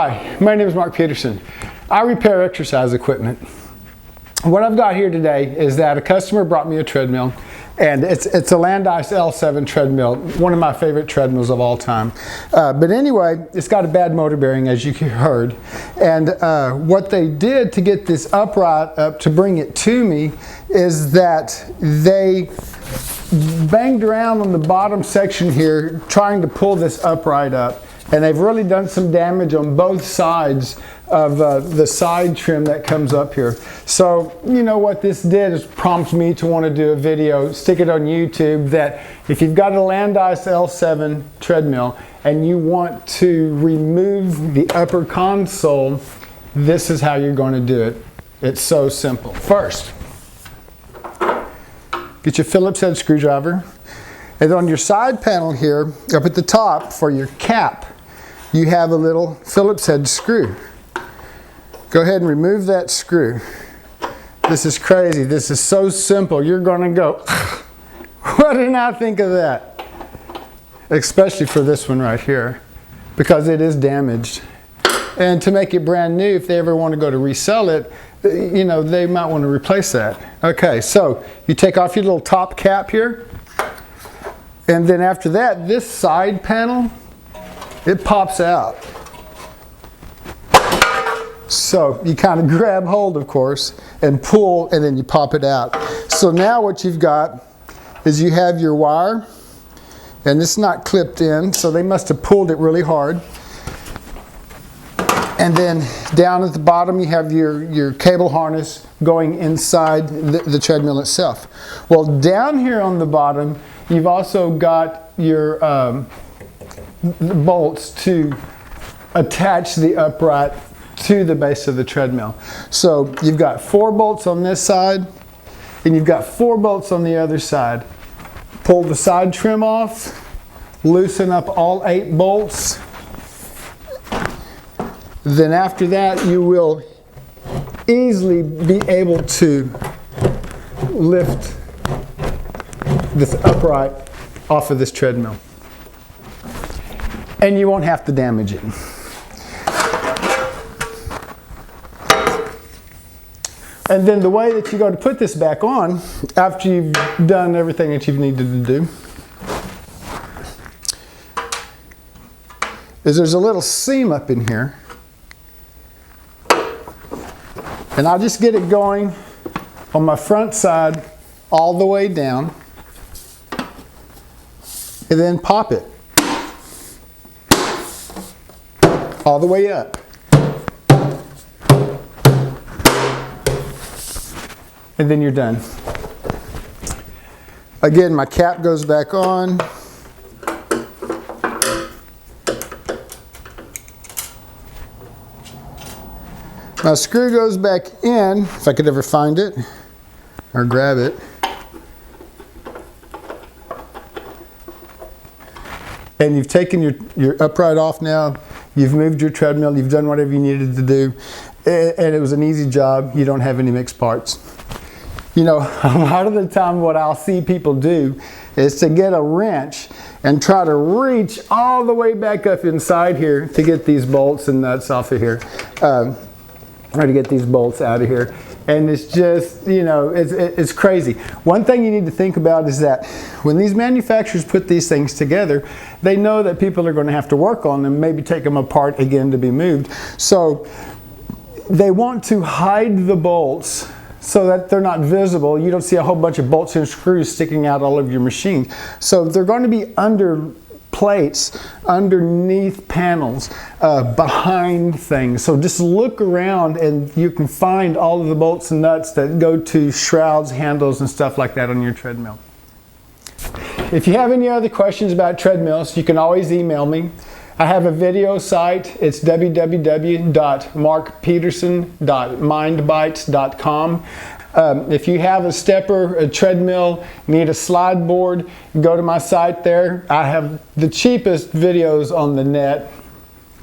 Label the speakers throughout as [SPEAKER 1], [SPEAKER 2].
[SPEAKER 1] Hi, my name is Mark Peterson. I repair exercise equipment. What I've got here today is that a customer brought me a treadmill, and it's a Landice L7 Treadmill, one of my favorite treadmills of all time. But anyway, it's got a bad motor bearing, as you heard. And what they did to get this upright up to bring it to me is that they banged around on the bottom section here trying to pull this upright up. And they've really done some damage on both sides of the side trim that comes up here. So, you know, what this did is prompt me to want to do a video, stick it on YouTube, that if you've got a Landice L7 treadmill and you want to remove the upper console, this is how you're going to do it. It's so simple. First, get your Phillips head screwdriver. And on your side panel here, up at the top for your cap, you have a little Phillips head screw. Go ahead and remove that screw. This is crazy. This is so simple. You're going to go, what did I think of that? Especially for this one right here, because it is damaged. And to make it brand new, if they ever want to go to resell it, you know, they might want to replace that. Okay, so you take off your little top cap here. And then after that, this side panel, it pops out. So you kind of grab hold, of course, and pull, and then you pop it out. So now what you've got is you have your wire, and it's not clipped in, so they must have pulled it really hard. And then down at the bottom you have your cable harness going inside the treadmill itself. Well, down here on the bottom, you've also got your bolts to attach the upright to the base of the treadmill. So you've got 4 bolts on this side, and you've got 4 bolts on the other side. Pull the side trim off, loosen up all 8 bolts. Then after that, you will easily be able to lift this upright off of this treadmill. And you won't have to damage it. And then the way that you go to put this back on, after you've done everything that you've needed to do, is there's a little seam up in here. And I'll just get it going on my front side all the way down, and then pop it all the way up. And then you're done. Again, my cap goes back on. My screw goes back in, if I could ever find it or grab it. And you've taken your upright off now. You've moved your treadmill. You've done whatever you needed to do. And it was an easy job. You don't have any mixed parts. You know, a lot of the time what I'll see people do is to get a wrench and try to reach all the way back up inside here to get these bolts and nuts off of here. Or to get these bolts out of here. And it's just, you know, it's crazy. One thing you need to think about is that when these manufacturers put these things together, they know that people are going to have to work on them, maybe take them apart again to be moved. So they want to hide the bolts so that they're not visible. You don't see a whole bunch of bolts and screws sticking out all over your machine. So they're going to be under plates, underneath panels, behind things. So just look around and you can find all of the bolts and nuts that go to shrouds, handles, and stuff like that on your treadmill. If you have any other questions about treadmills, you can always email me. I have a video site. It's www.markpeterson.mindbites.com. If you have a stepper, a treadmill, need a slide board, go to my site there. I have the cheapest videos on the net,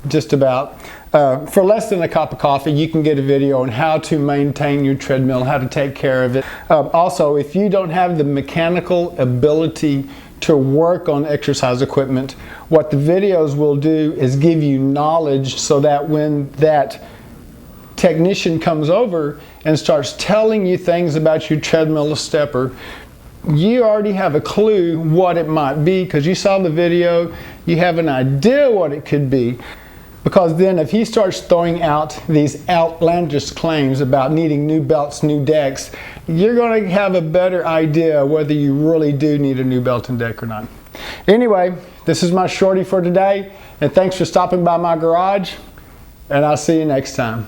[SPEAKER 1] just about. For less than a cup of coffee, you can get a video on how to maintain your treadmill, how to take care of it. Also, if you don't have the mechanical ability to work on exercise equipment, what the videos will do is give you knowledge so that when that technician comes over and starts telling you things about your treadmill or stepper, you already have a clue what it might be because you saw the video, you have an idea what it could be. Because then if he starts throwing out these outlandish claims about needing new belts, new decks, you're going to have a better idea whether you really do need a new belt and deck or not. Anyway, this is my shorty for today, and thanks for stopping by my garage, and I'll see you next time.